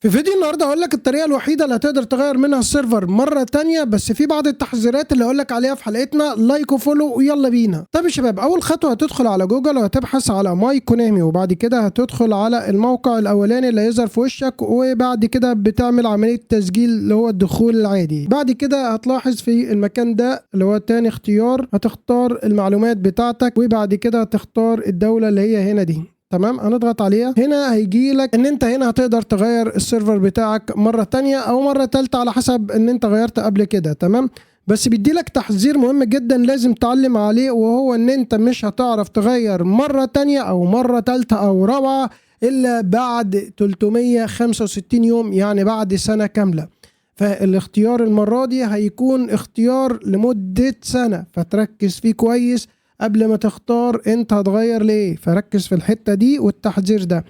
في فيديو النهارده هقول لك الطريقه الوحيده اللي هتقدر تغير منها السيرفر مره تانية، بس في بعض التحذيرات اللي هقول لك عليها في حلقتنا. لايك وفولو ويلا بينا. طيب يا شباب، اول خطوه هتدخل على جوجل وهتبحث على ماي كونامي، وبعد كده هتدخل على الموقع الاولاني اللي هيظهر في وشك، وبعد كده بتعمل عمليه تسجيل اللي هو الدخول العادي. بعد كده هتلاحظ في المكان ده اللي هو تاني اختيار هتختار المعلومات بتاعتك، وبعد كده هتختار الدوله اللي هي هنا دي. تمام، هنضغط عليها. هنا هيجي لك ان انت هنا هتقدر تغير السيرفر بتاعك مره تانية او مره تالتة على حسب ان انت غيرت قبل كده. تمام، بس بيدي لك تحذير مهم جدا لازم تعلم عليه، وهو ان انت مش هتعرف تغير مره تانية او مره تالتة او رابعه الا بعد 365 يوم، يعني بعد سنه كامله. فالاختيار المره دي هيكون اختيار لمده سنه، فتركز فيه كويس قبل ما تختار انت هتغير ليه. فركز في الحتة دي والتحذير ده.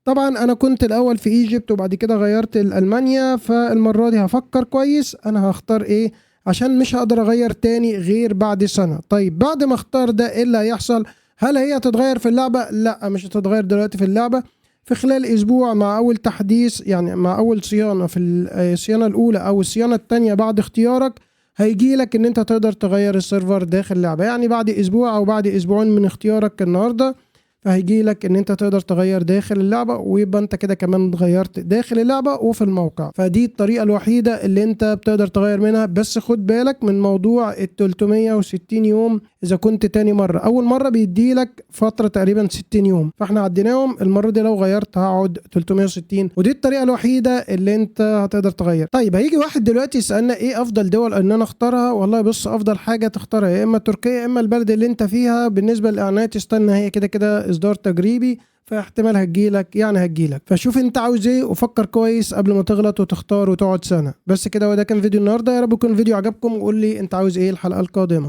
طبعا انا كنت الاول في ايجيبت وبعد كده غيرت لألمانيا، فالمرة دي هفكر كويس انا هختار ايه، عشان مش هقدر اغير تاني غير بعد سنة. طيب بعد ما اختار ده ايه اللي هيحصل؟ هل هي هتتغير في اللعبة؟ لا، مش هتتغير دلوقتي في اللعبة. في خلال اسبوع مع اول تحديث، يعني مع اول صيانة في الصيانة الاولى او الصيانة التانية بعد اختيارك، هيجي لك ان انت تقدر تغير السيرفر داخل اللعبه. يعني بعد اسبوع او بعد اسبوعين من اختيارك النهارده، فهيجي لك ان انت تقدر تغير داخل اللعبه، ويبقى انت كده كمان غيرت داخل اللعبه وفي الموقع. فدي الطريقه الوحيده اللي انت بتقدر تغير منها. بس خد بالك من موضوع ال 360 يوم. اذا كنت تاني مره، اول مره بيدي لك فتره تقريبا 60 يوم، فاحنا عديناهم. المره دي لو غيرت هقعد 360، ودي الطريقه الوحيده اللي انت هتقدر تغير. طيب هيجي واحد دلوقتي يسالنا ايه افضل دول ان انا اختارها. والله بص، افضل حاجه تختارها يا اما تركيا يا اما البلد اللي انت فيها. بالنسبه للاعلانات استنى، هي كده كده اصدار تجريبي، فاحتمال هتجيلك، يعني هتجيلك. فشوف انت عاوز ايه وفكر كويس قبل ما تغلط وتختار وتقعد سنه. بس كده، وده كان فيديو النهارده. يا رب يكون الفيديو عجبكم، وقول لي انت عاوز ايه الحلقه القادمه.